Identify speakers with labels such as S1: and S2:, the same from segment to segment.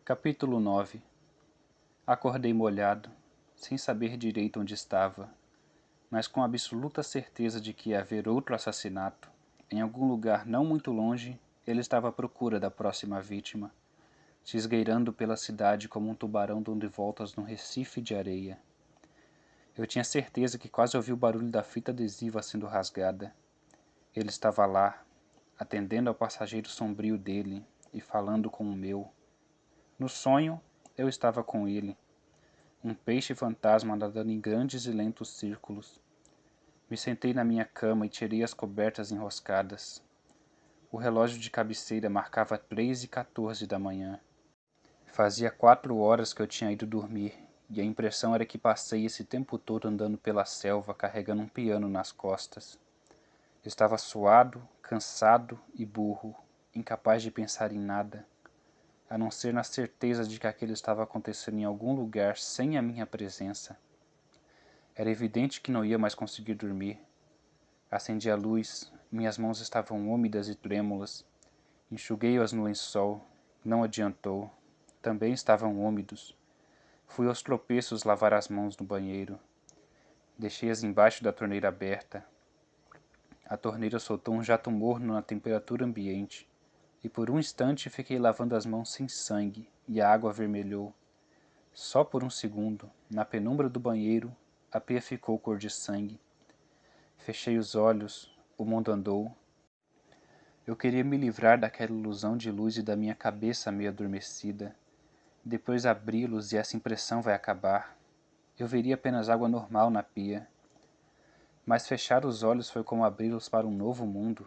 S1: Capítulo 9. Acordei molhado, sem saber direito onde estava, mas com absoluta certeza de que ia haver outro assassinato. Em algum lugar não muito longe, ele estava à procura da próxima vítima, se esgueirando pela cidade como um tubarão dando voltas num recife de areia. Eu tinha certeza que quase ouvi o barulho da fita adesiva sendo rasgada. Ele estava lá, atendendo ao passageiro sombrio dele e falando com o meu. No sonho, eu estava com ele, um peixe fantasma nadando em grandes e lentos círculos. Me sentei na minha cama e tirei as cobertas enroscadas. O relógio de cabeceira marcava 3h14 da manhã. Fazia 4 horas que eu tinha ido dormir, e a impressão era que passei esse tempo todo andando pela selva carregando um piano nas costas. Estava suado, cansado e burro, incapaz de pensar em nada, a não ser na certeza de que aquilo estava acontecendo em algum lugar sem a minha presença. Era evidente que não ia mais conseguir dormir. Acendi a luz, minhas mãos estavam úmidas e trêmulas. Enxuguei-as no lençol, não adiantou. Também estavam úmidos. Fui aos tropeços lavar as mãos no banheiro. Deixei-as embaixo da torneira aberta. A torneira soltou um jato morno na temperatura ambiente, e por um instante fiquei lavando as mãos sem sangue, e a água avermelhou. Só por um segundo, na penumbra do banheiro, a pia ficou cor de sangue. Fechei os olhos, o mundo andou. Eu queria me livrar daquela ilusão de luz e da minha cabeça meio adormecida. Depois abri-los e essa impressão vai acabar. Eu veria apenas água normal na pia. Mas fechar os olhos foi como abri-los para um novo mundo.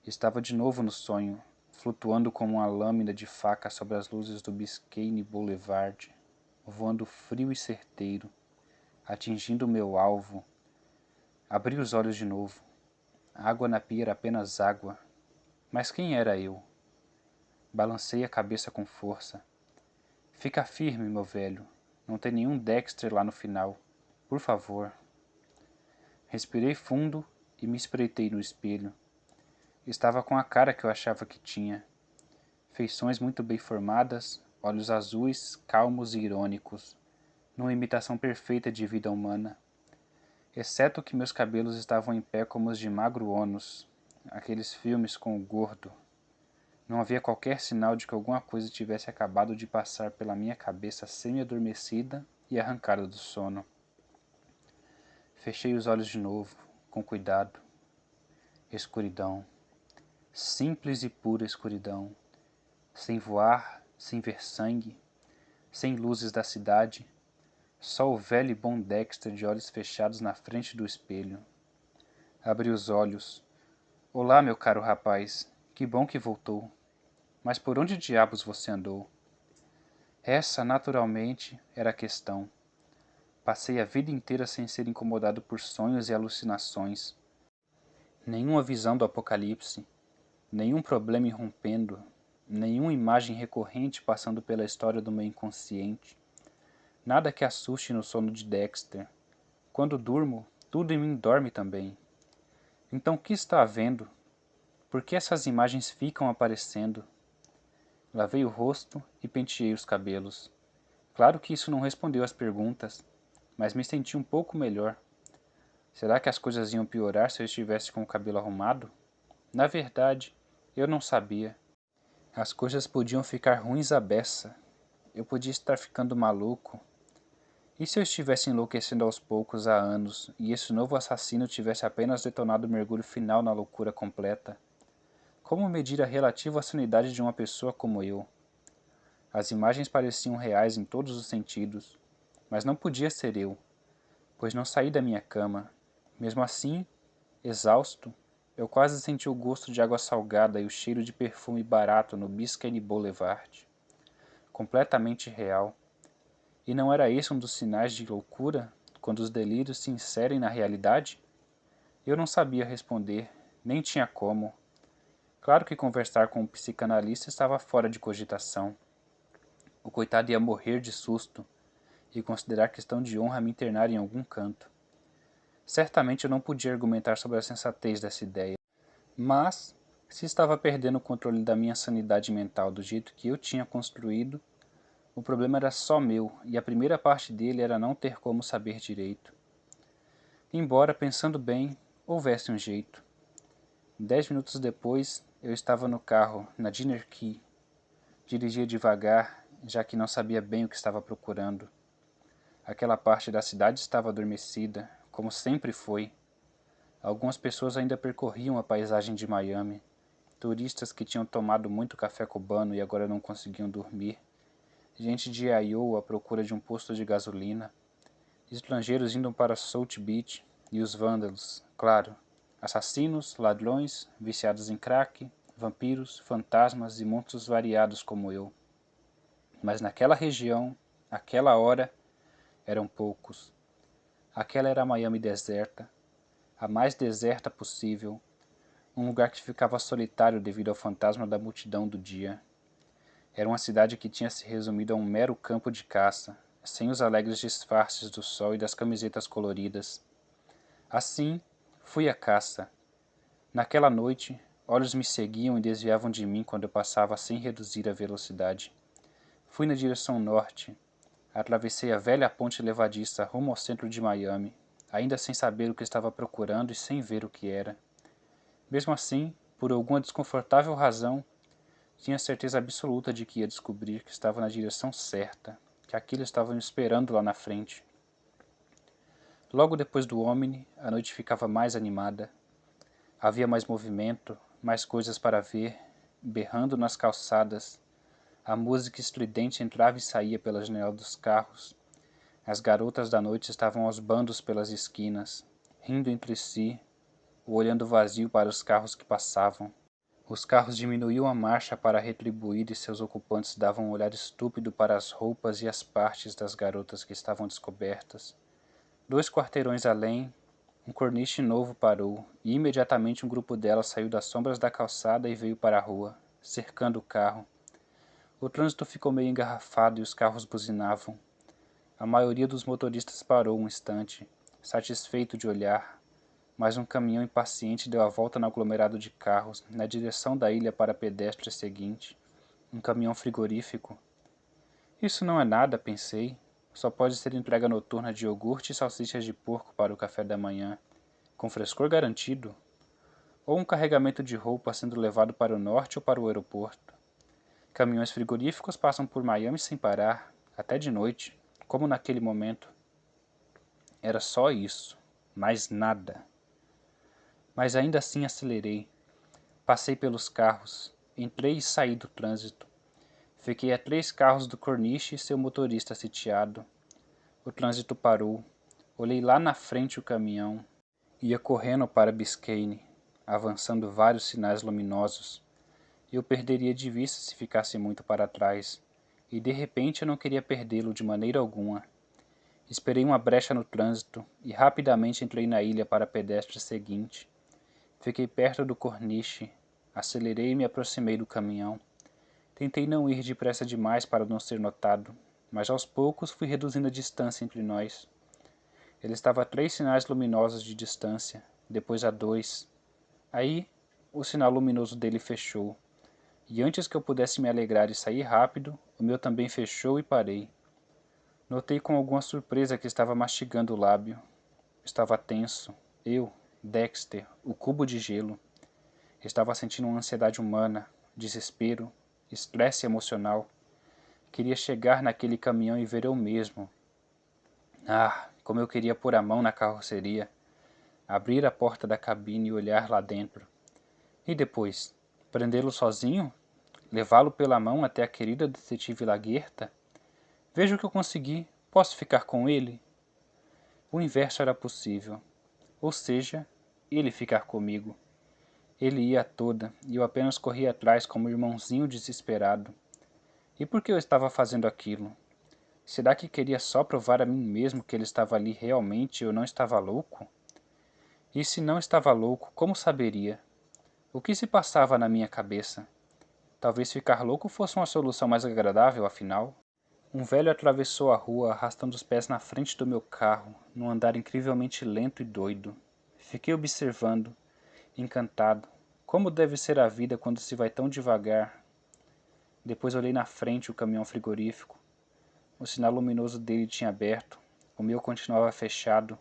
S1: Estava de novo no sonho, flutuando como uma lâmina de faca sobre as luzes do Biscayne Boulevard, voando frio e certeiro, atingindo o meu alvo. Abri os olhos de novo. A água na pia era apenas água. Mas quem era eu? Balancei a cabeça com força. Fica firme, meu velho. Não tem nenhum Dexter lá no final. Por favor. Respirei fundo e me espreitei no espelho. Estava com a cara que eu achava que tinha. Feições muito bem formadas, olhos azuis, calmos e irônicos, numa imitação perfeita de vida humana. Exceto que meus cabelos estavam em pé como os de Magro Ônus, aqueles filmes com o gordo. Não havia qualquer sinal de que alguma coisa tivesse acabado de passar pela minha cabeça semi-adormecida e arrancada do sono. Fechei os olhos de novo, com cuidado. Escuridão. Simples e pura escuridão. Sem voar, sem ver sangue, sem luzes da cidade. Só o velho e bom Dexter de olhos fechados na frente do espelho. Abri os olhos. Olá, meu caro rapaz. Que bom que voltou. Mas por onde diabos você andou? Essa, naturalmente, era a questão. Passei a vida inteira sem ser incomodado por sonhos e alucinações. Nenhuma visão do apocalipse, nenhum problema irrompendo, nenhuma imagem recorrente passando pela história do meu inconsciente. Nada que assuste no sono de Dexter. Quando durmo, tudo em mim dorme também. Então o que está havendo? Por que essas imagens ficam aparecendo? Lavei o rosto e penteei os cabelos. Claro que isso não respondeu às perguntas, mas me senti um pouco melhor. Será que as coisas iam piorar se eu estivesse com o cabelo arrumado? Na verdade, eu não sabia. As coisas podiam ficar ruins à beça. Eu podia estar ficando maluco. E se eu estivesse enlouquecendo aos poucos há anos, e esse novo assassino tivesse apenas detonado o mergulho final na loucura completa? Como medir a relativa sanidade de uma pessoa como eu? As imagens pareciam reais em todos os sentidos, mas não podia ser eu, pois não saí da minha cama. Mesmo assim, exausto, eu quase senti o gosto de água salgada e o cheiro de perfume barato no Biscayne Boulevard. Completamente real. E não era esse um dos sinais de loucura, quando os delírios se inserem na realidade? Eu não sabia responder, nem tinha como. Claro que conversar com um psicanalista estava fora de cogitação. O coitado ia morrer de susto e considerar questão de honra me internar em algum canto. Certamente eu não podia argumentar sobre a sensatez dessa ideia. Mas, se estava perdendo o controle da minha sanidade mental do jeito que eu tinha construído, O problema era só meu, e a primeira parte dele era não ter como saber direito. Embora, pensando bem, houvesse um jeito. 10 minutos depois, eu estava no carro, na Dinner Key. Dirigia devagar, já que não sabia bem o que estava procurando. Aquela parte da cidade estava adormecida, como sempre foi. Algumas pessoas ainda percorriam a paisagem de Miami. Turistas que tinham tomado muito café cubano e agora não conseguiam dormir. Gente de Iowa à procura de um posto de gasolina. Estrangeiros indo para South Beach e os vândalos, claro. Assassinos, ladrões, viciados em crack, vampiros, fantasmas e monstros variados como eu. Mas naquela região, aquela hora, eram poucos. Aquela era a Miami deserta, a mais deserta possível, um lugar que ficava solitário devido ao fantasma da multidão do dia. Era uma cidade que tinha se resumido a um mero campo de caça, sem os alegres disfarces do sol e das camisetas coloridas. Assim, fui à caça. Naquela noite, olhos me seguiam e desviavam de mim quando eu passava sem reduzir a velocidade. Fui na direção norte. Atravessei a velha ponte levadiça rumo ao centro de Miami, ainda sem saber o que estava procurando e sem ver o que era. Mesmo assim, por alguma desconfortável razão, tinha certeza absoluta de que ia descobrir que estava na direção certa, que aquilo estava me esperando lá na frente. Logo depois do Omni, a noite ficava mais animada. Havia mais movimento, mais coisas para ver, berrando nas calçadas. A música estridente entrava e saía pela janela dos carros. As garotas da noite estavam aos bandos pelas esquinas, rindo entre si, ou olhando vazio para os carros que passavam. Os carros diminuíam a marcha para retribuir e seus ocupantes davam um olhar estúpido para as roupas e as partes das garotas que estavam descobertas. 2 quarteirões além, um corniche novo parou, e imediatamente um grupo delas saiu das sombras da calçada e veio para a rua, cercando o carro. O trânsito ficou meio engarrafado e os carros buzinavam. A maioria dos motoristas parou um instante, satisfeito de olhar, mas um caminhão impaciente deu a volta no aglomerado de carros, na direção da ilha para a pedestre seguinte. Um caminhão frigorífico. Isso não é nada, pensei. Só pode ser entrega noturna de iogurte e salsichas de porco para o café da manhã, com frescor garantido. Ou um carregamento de roupa sendo levado para o norte ou para o aeroporto. Caminhões frigoríficos passam por Miami sem parar, até de noite, como naquele momento. Era só isso, mais nada. Mas ainda assim acelerei. Passei pelos carros, entrei e saí do trânsito. Fiquei a 3 carros do Corniche e seu motorista sitiado. O trânsito parou. Olhei lá na frente o caminhão. Ia correndo para Biscayne, avançando vários sinais luminosos. Eu perderia de vista se ficasse muito para trás, e de repente eu não queria perdê-lo de maneira alguma. Esperei uma brecha no trânsito e rapidamente entrei na ilha para a pedestre seguinte. Fiquei perto do corniche, acelerei e me aproximei do caminhão. Tentei não ir depressa demais para não ser notado, mas aos poucos fui reduzindo a distância entre nós. Ele estava a 3 sinais luminosos de distância, depois a 2. Aí, o sinal luminoso dele fechou, e antes que eu pudesse me alegrar e sair rápido, o meu também fechou e parei. Notei com alguma surpresa que estava mastigando o lábio. Estava tenso. Eu, Dexter, o cubo de gelo. Estava sentindo uma ansiedade humana, desespero, estresse emocional. Queria chegar naquele caminhão e ver eu mesmo. Ah, como eu queria pôr a mão na carroceria, abrir a porta da cabine e olhar lá dentro. E depois, prendê-lo sozinho? Levá-lo pela mão até a querida detetive Laguerta? Veja o que eu consegui. Posso ficar com ele? O inverso era possível. Ou seja, ele ficar comigo. Ele ia a toda, e eu apenas corria atrás como um irmãozinho desesperado. E por que eu estava fazendo aquilo? Será que queria só provar a mim mesmo que ele estava ali realmente e eu não estava louco? E se não estava louco, como saberia? O que se passava na minha cabeça? Talvez ficar louco fosse uma solução mais agradável, afinal. Um velho atravessou a rua arrastando os pés na frente do meu carro, num andar incrivelmente lento e doido. Fiquei observando, encantado. Como deve ser a vida quando se vai tão devagar? Depois olhei na frente o caminhão frigorífico. O sinal luminoso dele tinha aberto, o meu continuava fechado.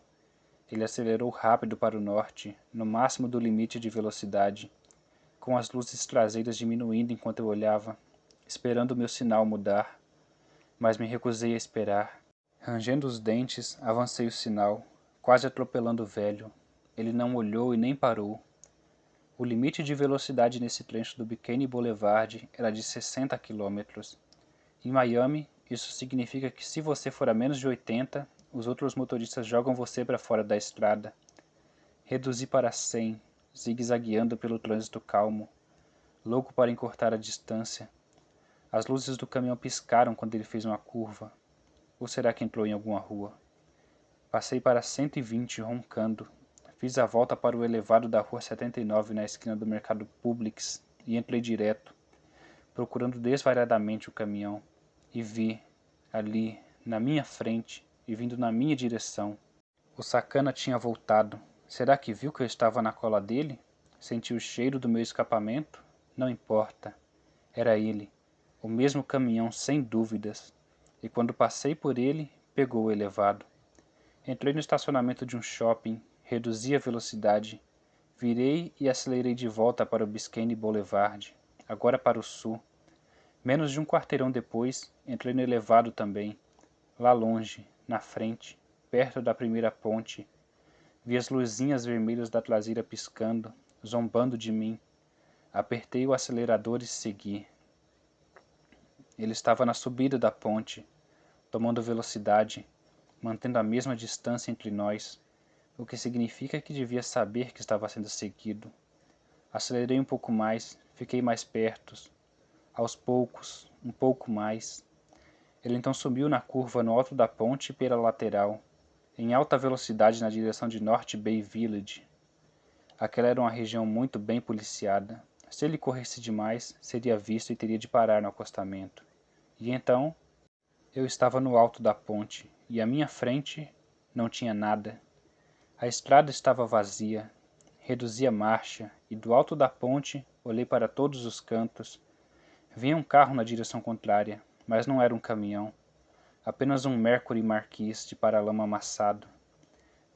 S1: Ele acelerou rápido para o norte, no máximo do limite de velocidade, com as luzes traseiras diminuindo enquanto eu olhava, esperando o meu sinal mudar. Mas me recusei a esperar. Rangendo os dentes, avancei o sinal, quase atropelando o velho. Ele não olhou e nem parou. O limite de velocidade nesse trecho do Bikini Boulevard era de 60 quilômetros. Em Miami, isso significa que se você for a menos de 80, os outros motoristas jogam você para fora da estrada. Reduzi para 100, zigue-zagueando pelo trânsito calmo, louco para encurtar a distância. As luzes do caminhão piscaram quando ele fez uma curva. Ou será que entrou em alguma rua? Passei para 120, roncando. Fiz a volta para o elevado da rua 79 na esquina do mercado Publix e entrei direto, procurando desvairadamente o caminhão. E vi, ali, na minha frente e vindo na minha direção. O sacana tinha voltado. Será que viu que eu estava na cola dele? Sentiu o cheiro do meu escapamento? Não importa. Era ele. O mesmo caminhão, sem dúvidas. E quando passei por ele, pegou o elevado. Entrei no estacionamento de um shopping, reduzi a velocidade, virei e acelerei de volta para o Biscayne Boulevard, agora para o sul. Menos de um quarteirão depois, entrei no elevado também. Lá longe, na frente, perto da primeira ponte, vi as luzinhas vermelhas da traseira piscando, zombando de mim. Apertei o acelerador e segui. Ele estava na subida da ponte, tomando velocidade, mantendo a mesma distância entre nós, o que significa que devia saber que estava sendo seguido. Acelerei um pouco mais, fiquei mais perto. Aos poucos, um pouco mais. Ele então subiu na curva no alto da ponte e pela lateral, em alta velocidade na direção de North Bay Village. Aquela era uma região muito bem policiada. Se ele corresse demais, seria visto e teria de parar no acostamento. E então, eu estava no alto da ponte, e à minha frente não tinha nada. A estrada estava vazia. Reduzi a marcha, e do alto da ponte olhei para todos os cantos. Vinha um carro na direção contrária, mas não era um caminhão. Apenas um Mercury Marquis de paralama amassado.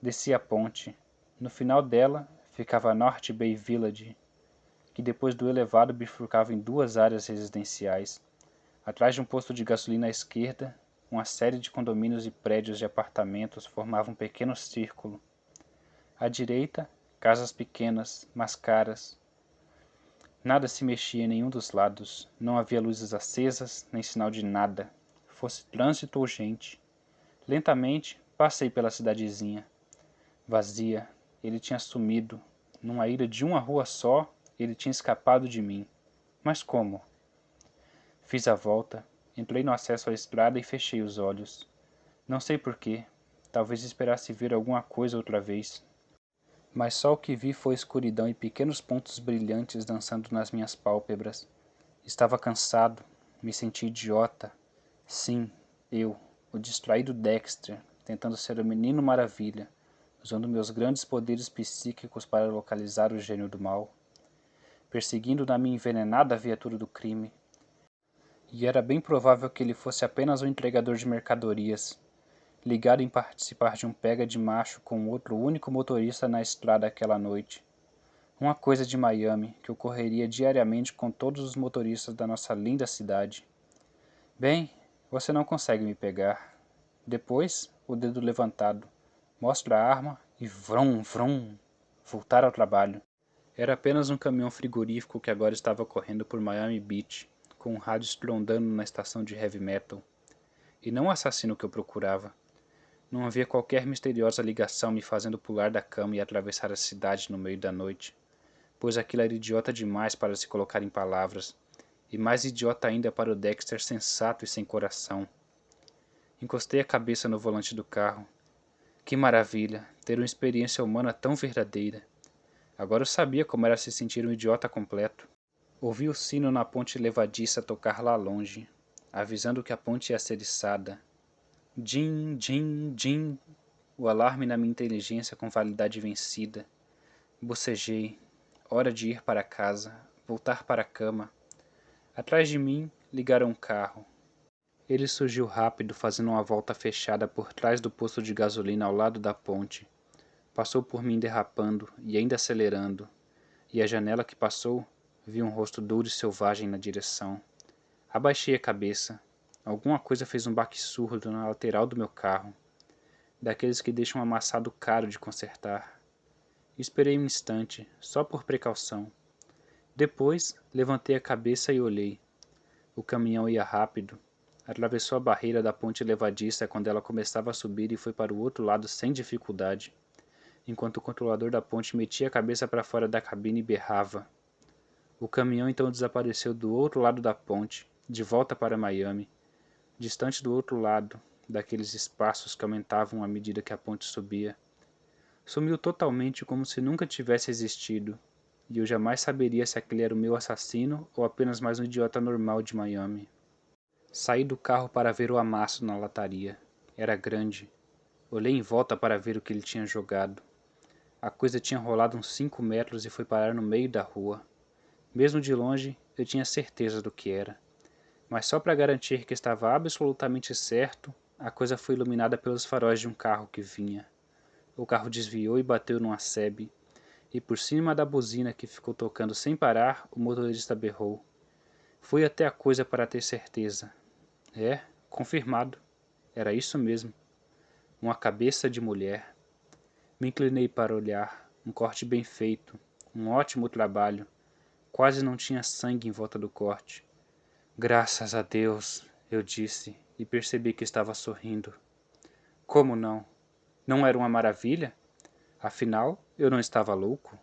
S1: Desci a ponte. No final dela ficava North Bay Village, que depois do elevado bifurcava em duas áreas residenciais. Atrás de um posto de gasolina à esquerda, uma série de condomínios e prédios de apartamentos formavam um pequeno círculo. À direita, casas pequenas, mas caras. Nada se mexia em nenhum dos lados. Não havia luzes acesas, nem sinal de nada. Fosse trânsito ou gente. Lentamente, passei pela cidadezinha. Vazia. Ele tinha sumido. Numa ilha de uma rua só, ele tinha escapado de mim. Mas como? Fiz a volta, entrei no acesso à estrada e fechei os olhos. Não sei porquê. Talvez esperasse ver alguma coisa outra vez. Mas só o que vi foi escuridão e pequenos pontos brilhantes dançando nas minhas pálpebras. Estava cansado, me senti idiota. Sim, eu, o distraído Dexter, tentando ser o menino maravilha, usando meus grandes poderes psíquicos para localizar o gênio do mal, perseguindo na minha envenenada viatura do crime. E era bem provável que ele fosse apenas um entregador de mercadorias, ligado em participar de um pega de macho com outro único motorista na estrada aquela noite. Uma coisa de Miami que ocorreria diariamente com todos os motoristas da nossa linda cidade. Bem, você não consegue me pegar. Depois, o dedo levantado. Mostro a arma e vrum, vrum. Voltar ao trabalho. Era apenas um caminhão frigorífico que agora estava correndo por Miami Beach, com um rádio estrondando na estação de heavy metal. E não o assassino que eu procurava. Não havia qualquer misteriosa ligação me fazendo pular da cama e atravessar a cidade no meio da noite, pois aquilo era idiota demais para se colocar em palavras, e mais idiota ainda para o Dexter sensato e sem coração. Encostei a cabeça no volante do carro. Que maravilha, ter uma experiência humana tão verdadeira. Agora eu sabia como era se sentir um idiota completo. Ouvi o sino na ponte levadiça tocar lá longe, avisando que a ponte ia ser içada. Din, din, din. O alarme na minha inteligência com validade vencida. Bocejei. Hora de ir para casa, voltar para a cama. Atrás de mim, ligaram um carro. Ele surgiu rápido, fazendo uma volta fechada por trás do posto de gasolina ao lado da ponte. Passou por mim derrapando e ainda acelerando, e à janela que passou, vi um rosto duro e selvagem na direção. Abaixei a cabeça. Alguma coisa fez um baque surdo na lateral do meu carro, daqueles que deixam um amassado caro de consertar. Esperei um instante, só por precaução. Depois, levantei a cabeça e olhei. O caminhão ia rápido. Atravessou a barreira da ponte levadiça quando ela começava a subir e foi para o outro lado sem dificuldade, enquanto o controlador da ponte metia a cabeça para fora da cabine e berrava. O caminhão então desapareceu do outro lado da ponte, de volta para Miami, distante do outro lado, daqueles espaços que aumentavam à medida que a ponte subia. Sumiu totalmente como se nunca tivesse existido, e eu jamais saberia se aquele era o meu assassino ou apenas mais um idiota normal de Miami. Saí do carro para ver o amasso na lataria. Era grande. Olhei em volta para ver o que ele tinha jogado. A coisa tinha rolado uns 5 metros e foi parar no meio da rua. Mesmo de longe, eu tinha certeza do que era. Mas só para garantir que estava absolutamente certo, a coisa foi iluminada pelos faróis de um carro que vinha. O carro desviou e bateu numa sebe, e por cima da buzina que ficou tocando sem parar, o motorista berrou. Fui até a coisa para ter certeza. É, confirmado. Era isso mesmo. Uma cabeça de mulher. Me inclinei para olhar. Um corte bem feito. Um ótimo trabalho. Quase não tinha sangue em volta do corte. Graças a Deus, eu disse, e percebi que estava sorrindo. Como não? Não era uma maravilha? Afinal, eu não estava louco.